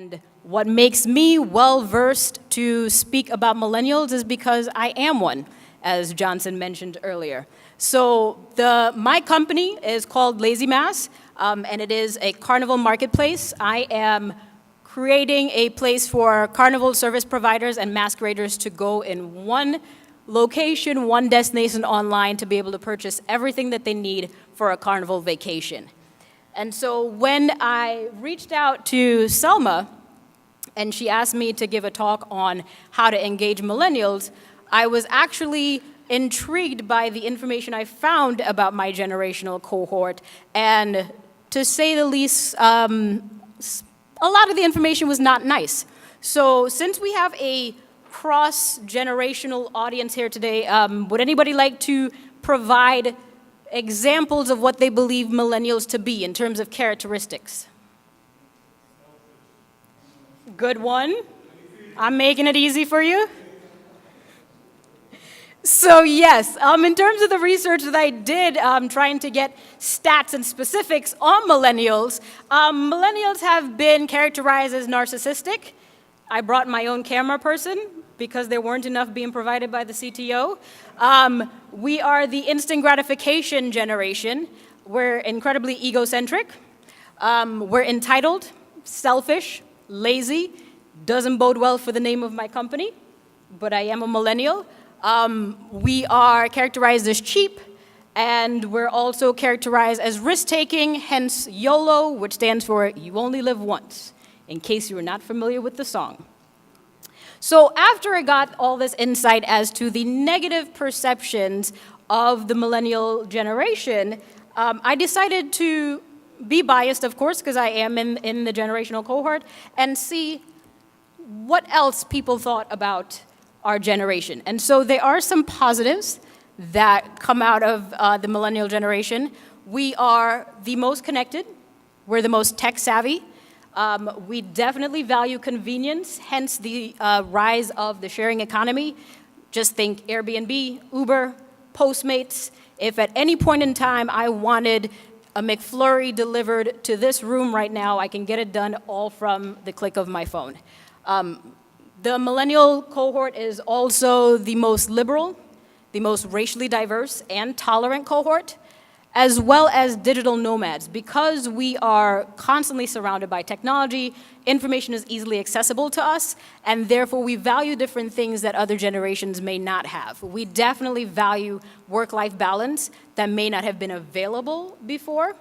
And what makes me well-versed to speak about millennials is because I am one, as Johnson mentioned earlier. So my company is called Lazy Mass, and it is a carnival marketplace. I am creating a place for carnival service providers and masqueraders to go in one location, one destination online to be able to purchase everything that they need for a carnival vacation. And so when I reached out to Selma, and she asked me to give a talk on how to engage millennials, I was actually intrigued by the information I found about my generational cohort, and to say the least, a lot of the information was not nice. So since we have a cross-generational audience here today, would anybody like to provide examples of what they believe millennials to be in terms of characteristics? Good one. I'm making it easy for you. So yes, in terms of the research that I did, trying to get stats and specifics on millennials, millennials have been characterized as narcissistic. I brought my own camera person because there weren't enough being provided by the CTO. We are the instant gratification generation. We're incredibly egocentric. We're entitled, selfish, lazy. Doesn't bode well for the name of my company, but I am a millennial. We are characterized as cheap, and we're also characterized as risk-taking, hence YOLO, which stands for You Only Live Once, in case you are not familiar with the song. So after I got all this insight as to the negative perceptions of the millennial generation, I decided to be biased, of course, because I am in the generational cohort, and see what else people thought about our generation. And so there are some positives that come out of the millennial generation. We are the most connected. We're the most tech savvy. We definitely value convenience, hence the rise of the sharing economy. Just think Airbnb, Uber, Postmates. If at any point in time I wanted a McFlurry delivered to this room right now, I can get it done all from the click of my phone. The millennial cohort is also the most liberal, the most racially diverse and tolerant cohort, as well as digital nomads. Because we are constantly surrounded by technology, information is easily accessible to us, and therefore we value different things that other generations may not have. We definitely value work-life balance that may not have been available before.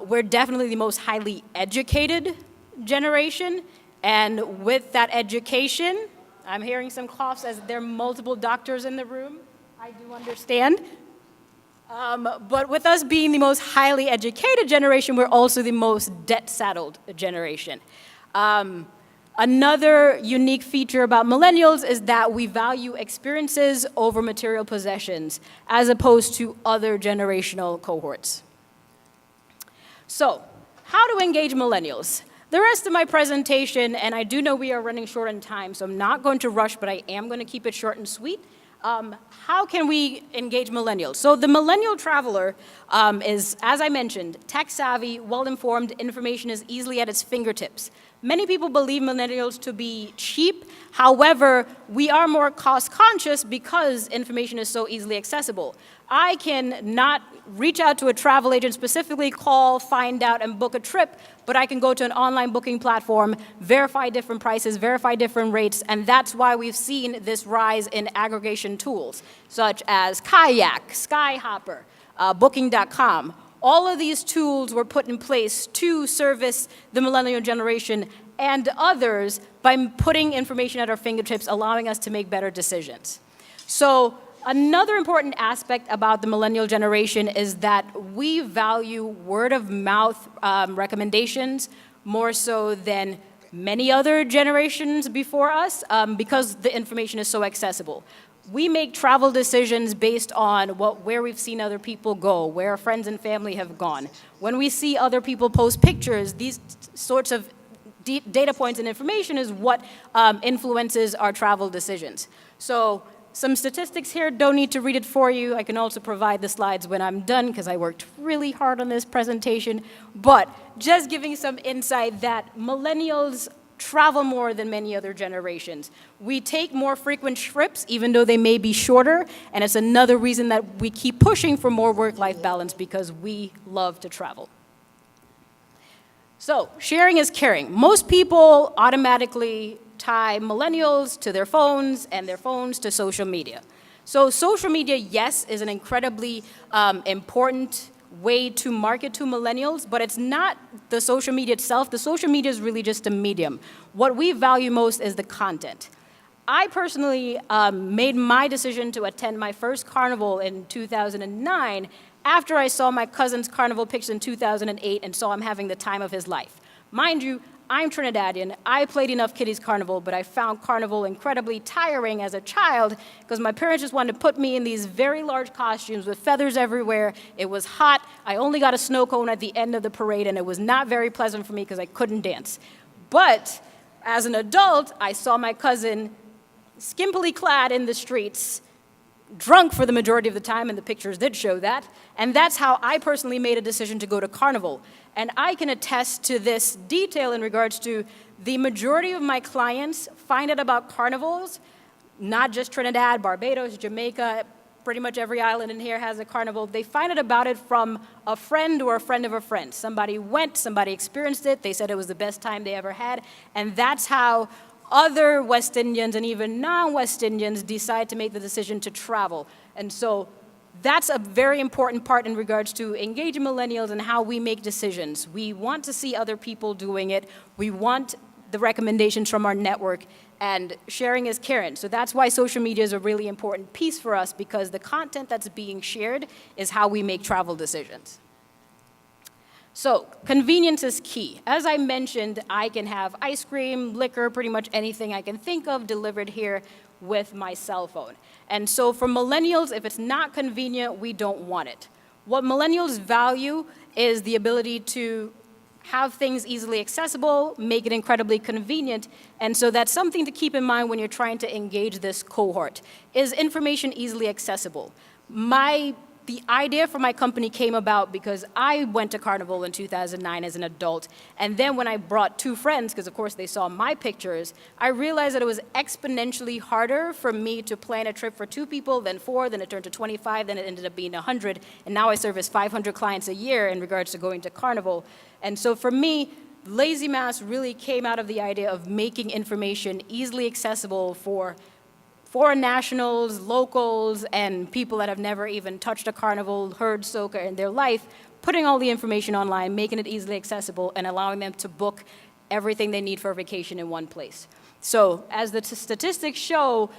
We're definitely the most highly educated generation, and with that education, I'm hearing some coughs as there are multiple doctors in the room. I do understand. But with us being the most highly educated generation, we're also the most debt-saddled generation. Another unique feature about millennials is that we value experiences over material possessions, as opposed to other generational cohorts. So, how to engage millennials? The rest of my presentation, and I do know we are running short on time, so I'm not going to rush, but I am going to keep it short and sweet. How can we engage millennials? So the millennial traveler is, as I mentioned, tech-savvy, well-informed, information is easily at its fingertips. Many people believe millennials to be cheap. However, we are more cost-conscious because information is so easily accessible. I can not reach out to a travel agent, specifically call, find out, and book a trip, but I can go to an online booking platform, verify different prices, verify different rates, and that's why we've seen this rise in aggregation tools, such as Kayak, Skyhopper, Booking.com. All of these tools were put in place to service the millennial generation and others by putting information at our fingertips, allowing us to make better decisions. So another important aspect about the millennial generation is that we value word-of-mouth recommendations more so than many other generations before us because the information is so accessible. We make travel decisions based on where we've seen other people go, where our friends and family have gone. When we see other people post pictures, these sorts of data points and information is what influences our travel decisions. So some statistics here, don't need to read it for you. I can also provide the slides when I'm done because I worked really hard on this presentation. But just giving some insight that millennials travel more than many other generations. We take more frequent trips, even though they may be shorter, and it's another reason that we keep pushing for more work-life balance because we love to travel. So, sharing is caring. Most people automatically tie millennials to their phones and their phones to social media. So social media, yes, is an incredibly important way to market to millennials, but it's not the social media itself. The social media is really just a medium. What we value most is the content. I personally made my decision to attend my first carnival in 2009 after I saw my cousin's carnival pictures in 2008 and saw him having the time of his life. Mind you, I'm Trinidadian. I played enough kiddies carnival, but I found carnival incredibly tiring as a child because my parents just wanted to put me in these very large costumes with feathers everywhere. It was hot. I only got a snow cone at the end of the parade, and it was not very pleasant for me because I couldn't dance. But as an adult, I saw my cousin skimpily clad in the streets, drunk for the majority of the time, and the pictures did show that. And that's how I personally made a decision to go to carnival. And I can attest to this detail in regards to the majority of my clients find out about carnivals, not just Trinidad, Barbados, Jamaica, pretty much every island in here has a carnival. They find out about it from a friend or a friend of a friend. Somebody went, somebody experienced it, they said it was the best time they ever had, and that's how other West Indians and even non-West Indians decide to make the decision to travel. And so that's a very important part in regards to engaging millennials and how we make decisions. We want to see other people doing it. We want the recommendations from our network, and sharing is caring. So that's why social media is a really important piece for us, because the content that's being shared is how we make travel decisions. So convenience is key. As I mentioned, I can have ice cream, liquor, pretty much anything I can think of delivered here with my cell phone. And so for millennials, if it's not convenient, we don't want it. What millennials value is the ability to have things easily accessible, make it incredibly convenient, and so that's something to keep in mind when you're trying to engage this cohort. Is information easily accessible? The idea for my company came about because I went to Carnival in 2009 as an adult, and then when I brought two friends, because of course they saw my pictures, I realized that it was exponentially harder for me to plan a trip for 2 people, then 4, then it turned to 25, then it ended up being 100, and now I service 500 clients a year in regards to going to Carnival. And so for me, Lazy Mass really came out of the idea of making information easily accessible for foreign nationals, locals, and people that have never even touched a carnival, heard soca in their life, putting all the information online, making it easily accessible, and allowing them to book everything they need for a vacation in one place. So as the statistics show,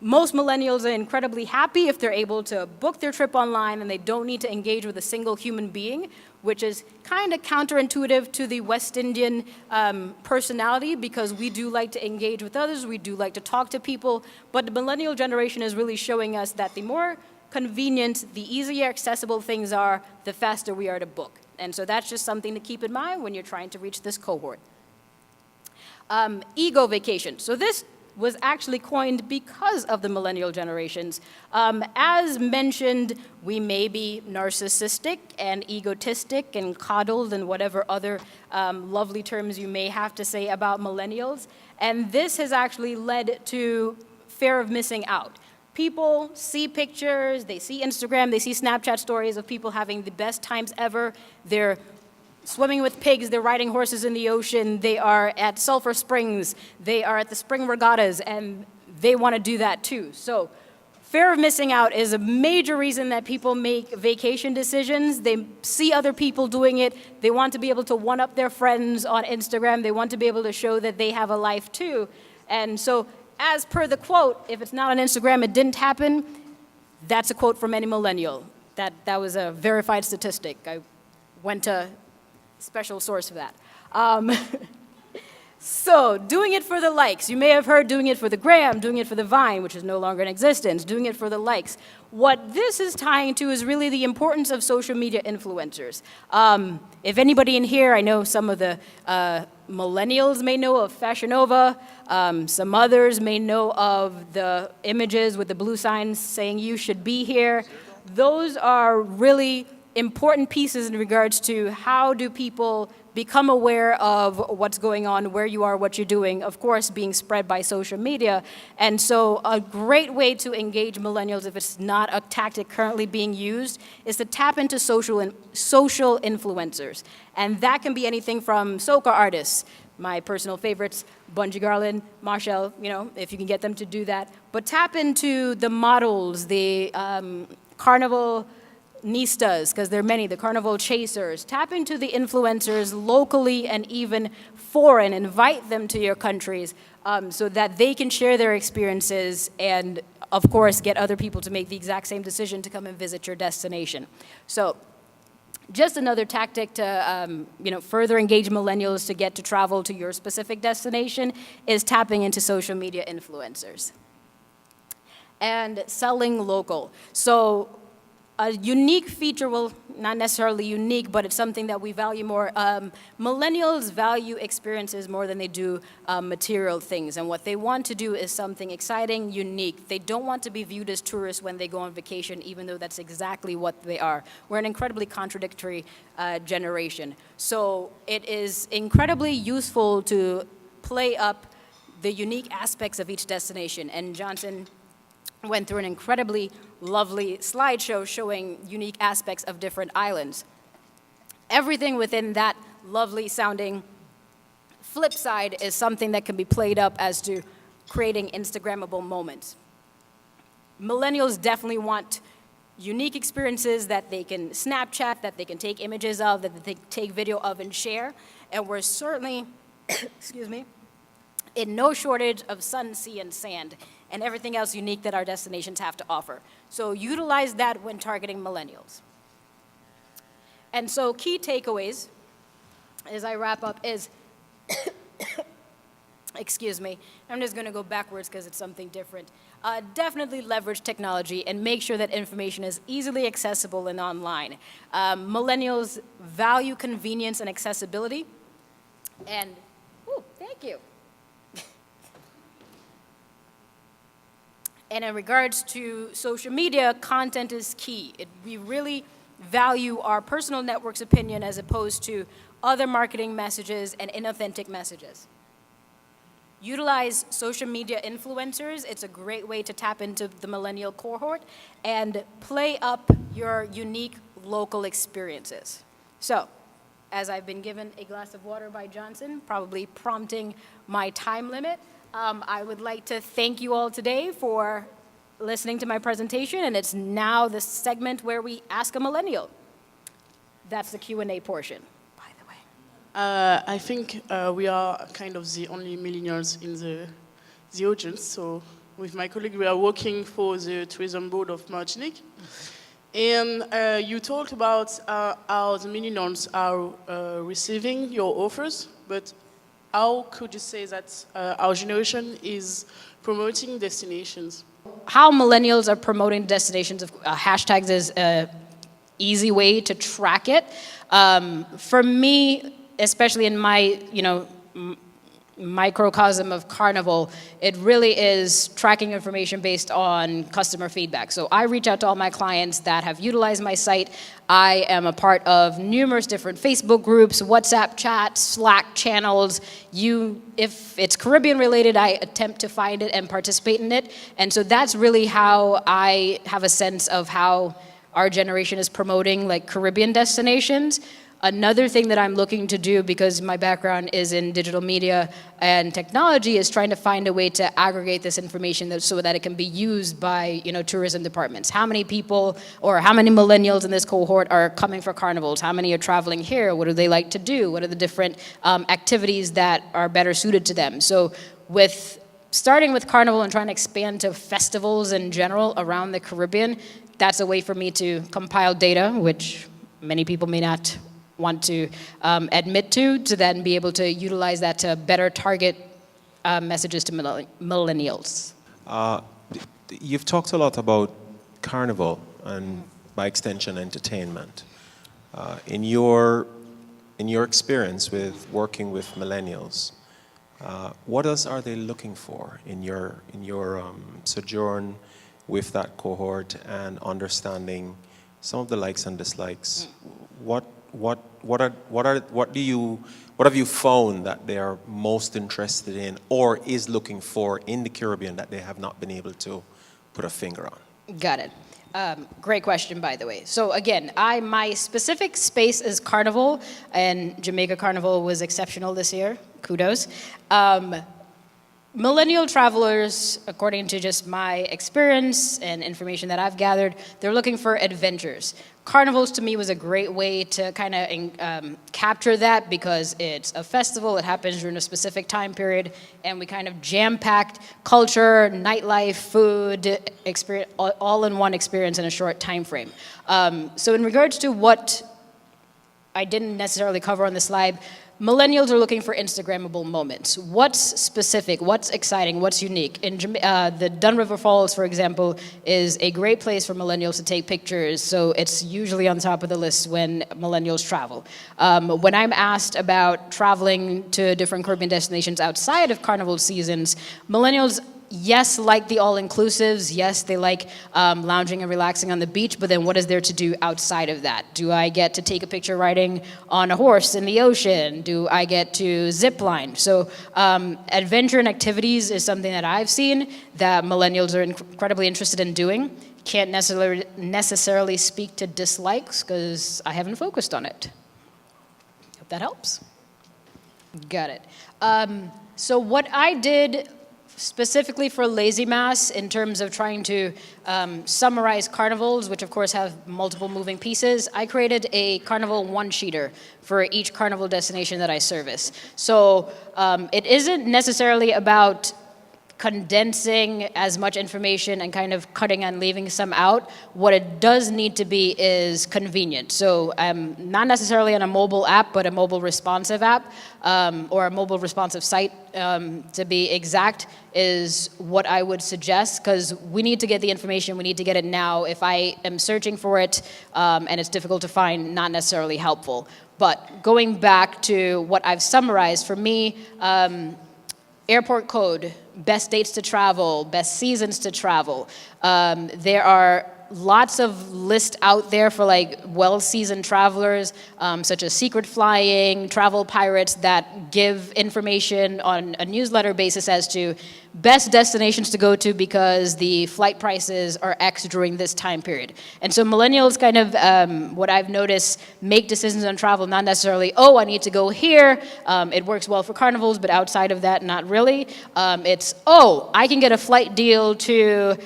most millennials are incredibly happy if they're able to book their trip online and they don't need to engage with a single human being, which is kind of counterintuitive to the West Indian personality, because we do like to engage with others, we do like to talk to people, but the millennial generation is really showing us that the more convenient, the easier accessible things are, the faster we are to book. And so that's just something to keep in mind when you're trying to reach this cohort. Ego vacation. So this was actually coined because of the millennial generations. As mentioned, we may be narcissistic and egotistic and coddled and whatever other lovely terms you may have to say about millennials. And this has actually led to fear of missing out. People see pictures, they see Instagram, they see Snapchat stories of people having the best times ever. They're swimming with pigs, they're riding horses in the ocean, they are at Sulphur Springs, they are at the spring regattas, and they want to do that too. So fear of missing out is a major reason that people make vacation decisions. They see other people doing it, they want to be able to one-up their friends on Instagram, they want to be able to show that they have a life too. And so as per the quote, if it's not on Instagram, it didn't happen. That's a quote from any millennial. That was a verified statistic. I went to special source for that. So doing it for the likes. You may have heard doing it for the gram, doing it for the Vine, which is no longer in existence, doing it for the likes. What this is tying to is really the importance of social media influencers. If anybody in here, I know some of the millennials may know of Fashion Nova. Some others may know of the images with the blue signs saying you should be here. Those are really important pieces in regards to how do people become aware of what's going on, where you are, what you're doing, of course, being spread by social media. And so a great way to engage millennials, if it's not a tactic currently being used, is to tap into social influencers. And that can be anything from soca artists, my personal favorites, Bungie Garlin, Marshall, if you can get them to do that. But tap into the models, the carnival nistas, because there are many, the carnival chasers. Tap into the influencers locally and even foreign. Invite them to your countries so that they can share their experiences and, of course, get other people to make the exact same decision to come and visit your destination. So just another tactic to further engage millennials to get to travel to your specific destination is tapping into social media influencers. And selling local. So a unique feature, well, not necessarily unique, but it's something that we value more. Millennials value experiences more than they do material things. And what they want to do is something exciting, unique. They don't want to be viewed as tourists when they go on vacation, even though that's exactly what they are. We're an incredibly contradictory generation. So it is incredibly useful to play up the unique aspects of each destination. And Johnson went through an incredibly lovely slideshow showing unique aspects of different islands. Everything within that lovely sounding flip side is something that can be played up as to creating Instagrammable moments. Millennials definitely want unique experiences that they can Snapchat, that they can take images of, that they can take video of and share. And we're certainly, excuse me, in no shortage of sun, sea, and sand, and everything else unique that our destinations have to offer. So utilize that when targeting millennials. And so key takeaways, as I wrap up, is, excuse me, I'm just gonna go backwards because it's something different. Definitely leverage technology and make sure that information is easily accessible and online. Millennials value convenience and accessibility. And, thank you. And in regards to social media, content is key. We really value our personal network's opinion as opposed to other marketing messages and inauthentic messages. Utilize social media influencers. It's a great way to tap into the millennial cohort and play up your unique local experiences. So, as I've been given a glass of water by Johnson, probably prompting my time limit, I would like to thank you all today for listening to my presentation, and it's now the segment where we ask a millennial. That's the Q&A portion, by the way. I think we are kind of the only millennials in the audience. So with my colleague, we are working for the tourism board of Martinique. And you talked about how the millennials are receiving your offers, but how could you say that our generation is promoting destinations? How millennials are promoting destinations of hashtags is an easy way to track it. For me, especially in my microcosm of Carnival, it really is tracking information based on customer feedback. So I reach out to all my clients that have utilized my site. I am a part of numerous different Facebook groups, WhatsApp chats, Slack channels. If it's Caribbean related, I attempt to find it and participate in it. And so that's really how I have a sense of how our generation is promoting like Caribbean destinations. Another thing that I'm looking to do, because my background is in digital media and technology, is trying to find a way to aggregate this information so that it can be used by tourism departments. How many people or how many millennials in this cohort are coming for carnivals? How many are traveling here? What do they like to do? What are the different activities that are better suited to them? So starting with Carnival and trying to expand to festivals in general around the Caribbean, that's a way for me to compile data, which many people may not want to admit to then be able to utilize that to better target messages to millennials. You've talked a lot about Carnival and, by extension, entertainment. In your in your experience with working with millennials, what else are they looking for in your sojourn with that cohort and understanding some of the likes and dislikes? What have you found that they are most interested in or is looking for in the Caribbean that they have not been able to put a finger on? Got it. Great question, by the way. So again, my specific space is Carnival, and Jamaica Carnival was exceptional this year. Kudos. Millennial travelers, according to just my experience and information that I've gathered, they're looking for adventures. Carnivals to me was a great way to kind of capture that because it's a festival, it happens during a specific time period, and we kind of jam-packed culture, nightlife, food, experience, all in one experience in a short time frame. So in regards to what I didn't necessarily cover on the slide, millennials are looking for Instagrammable moments. What's specific? What's exciting? What's unique? In the Dun River Falls, for example, is a great place for millennials to take pictures, so it's usually on top of the list when millennials travel. When I'm asked about traveling to different Caribbean destinations outside of Carnival seasons, millennials, yes, like the all-inclusives. Yes, they like lounging and relaxing on the beach, but then what is there to do outside of that? Do I get to take a picture riding on a horse in the ocean? Do I get to zip line? So adventure and activities is something that I've seen that millennials are incredibly interested in doing. Can't necessarily speak to dislikes because I haven't focused on it. Hope that helps. Got it. So what I did specifically for Lazy Mass in terms of trying to summarize carnivals, which of course have multiple moving pieces, I created a carnival one-sheeter for each carnival destination that I service. So it isn't necessarily about condensing as much information and kind of cutting and leaving some out. What it does need to be is convenient. So not necessarily on a mobile app, but a mobile responsive app or a mobile responsive site, to be exact, is what I would suggest, because we need to get the information, we need to get it now. If I am searching for it and it's difficult to find, not necessarily helpful. But going back to what I've summarized, for me, airport code, best dates to travel, best seasons to travel. There are lots of lists out there for like well-seasoned travelers, such as Secret Flying, Travel Pirates, that give information on a newsletter basis as to best destinations to go to because the flight prices are X during this time period. And so millennials kind of, what I've noticed, make decisions on travel, not necessarily, oh, I need to go here. It works well for carnivals, but outside of that, not really. It's, oh, I can get a flight deal to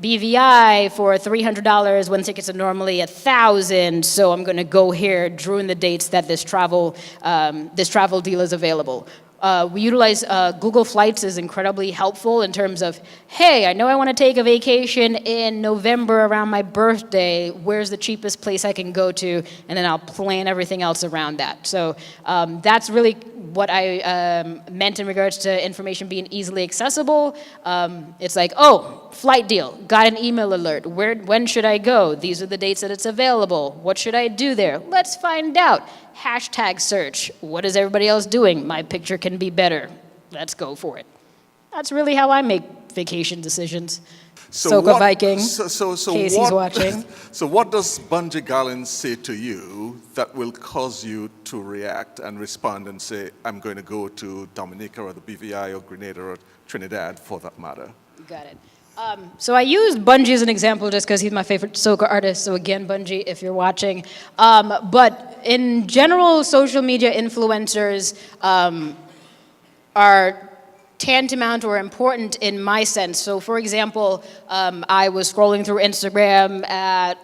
BVI for $300 when tickets are normally $1,000, so I'm going to go here during the dates that this travel deal is available. We utilize Google Flights is incredibly helpful in terms of, hey, I know I want to take a vacation in November around my birthday. Where's the cheapest place I can go to? And then I'll plan everything else around that. So that's really what I meant in regards to information being easily accessible. It's like, oh, flight deal, got an email alert. When should I go? These are the dates that it's available. What should I do there? Let's find out. Hashtag search. What is everybody else doing? My picture can be better. Let's go for it. That's really how I make vacation decisions. Soca Viking. Casey's watching. So what does Bungee Gallons say to you that will cause you to react and respond and say, I'm going to go to Dominica or the BVI or Grenada or Trinidad for that matter? Got it. So I used Bungie as an example just because he's my favorite soca artist. So again, Bungie, if you're watching. But in general, social media influencers are tantamount or important in my sense. So for example, I was scrolling through Instagram at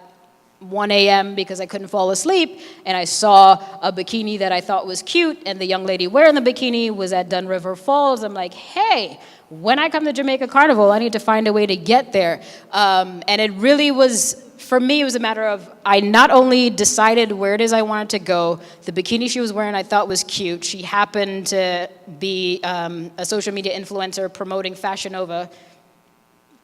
1 a.m. because I couldn't fall asleep, and I saw a bikini that I thought was cute, and the young lady wearing the bikini was at Dun River Falls. I'm like, hey, when I come to Jamaica Carnival, I need to find a way to get there. And it really was, for me, it was a matter of, I not only decided where it is I wanted to go, the bikini she was wearing I thought was cute. She happened to be a social media influencer promoting Fashion Nova,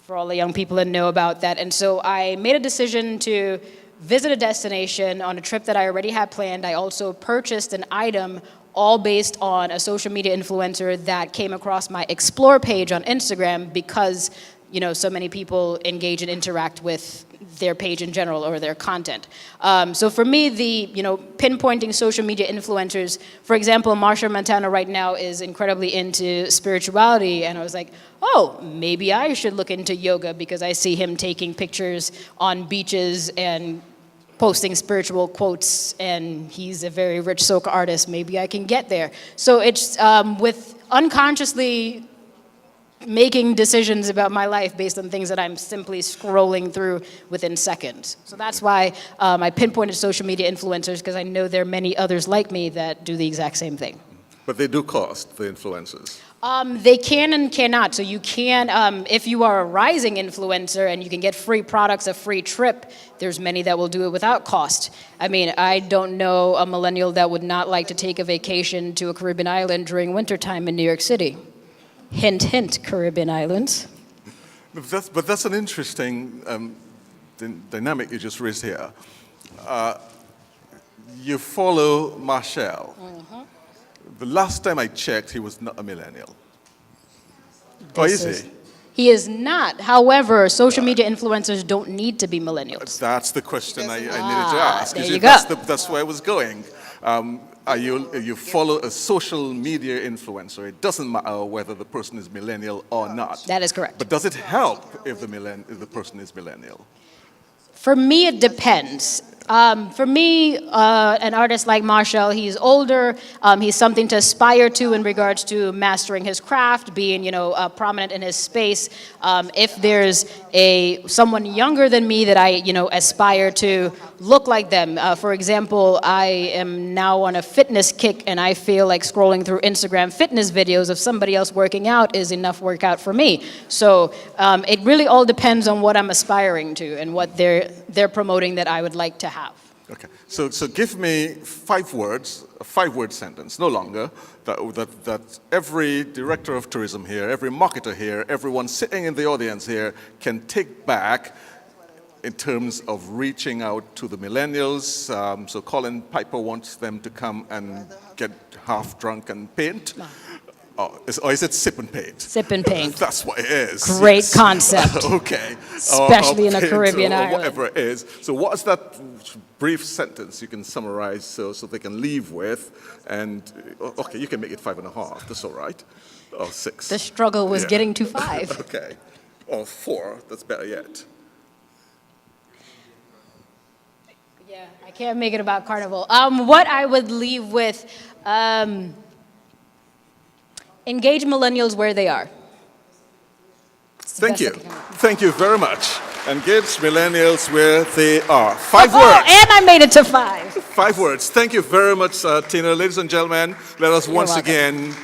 for all the young people that know about that. And so I made a decision to visit a destination on a trip that I already had planned. I also purchased an item all based on a social media influencer that came across my Explore page on Instagram because, so many people engage and interact with their page in general or their content. So for me, pinpointing social media influencers, for example, Marsha Montana right now is incredibly into spirituality, and I was like, oh, maybe I should look into yoga because I see him taking pictures on beaches and posting spiritual quotes, and he's a very rich soca artist. Maybe I can get there. So it's with unconsciously making decisions about my life based on things that I'm simply scrolling through within seconds. So that's why I pinpointed social media influencers, because I know there are many others like me that do the exact same thing. But they do cost, the influencers. They can and cannot. So you can, if you are a rising influencer and you can get free products, a free trip, there's many that will do it without cost. I mean, I don't know a millennial that would not like to take a vacation to a Caribbean island during wintertime in New York City. Hint, hint, Caribbean islands. But that's an interesting dynamic you just raised here. You follow Marshall. Mm-hmm. The last time I checked, he was not a millennial. Or is he? He is not. However, social media influencers don't need to be millennials. That's the question I needed to ask. There you go. That's where I was going. You follow a social media influencer. It doesn't matter whether the person is millennial or not. That is correct. But does it help if the person is millennial? For me, it depends. For me, an artist like Marshall, he's older. He's something to aspire to in regards to mastering his craft, being, prominent in his space. If there's someone younger than me that I, aspire to look like them. For example, I am now on a fitness kick, and I feel like scrolling through Instagram fitness videos of somebody else working out is enough workout for me. So it really all depends on what I'm aspiring to and what they're promoting that I would like to have. Okay, so give me 5 words, a 5-word sentence, no longer, that every director of tourism here, every marketer here, everyone sitting in the audience here can take back in terms of reaching out to the millennials. So Colin Piper wants them to come and get half drunk and paint. Or is it sip and paint? Sip and paint. That's what it is. Great concept. Okay. Especially in a paint Caribbean or island. whatever it is. So what is that brief sentence you can summarize so they can leave with? And, okay, you can make it 5.5. That's all right. Or 6. The struggle was getting to 5. Okay. Or 4. That's better yet. Yeah, I can't make it about Carnival. What I would leave with... engage millennials where they are. Thank you. Thank you very much. Engage millennials where they are. 5 words. And I made it to 5. 5 words. Thank you very much, Tina. Ladies and gentlemen, let us once again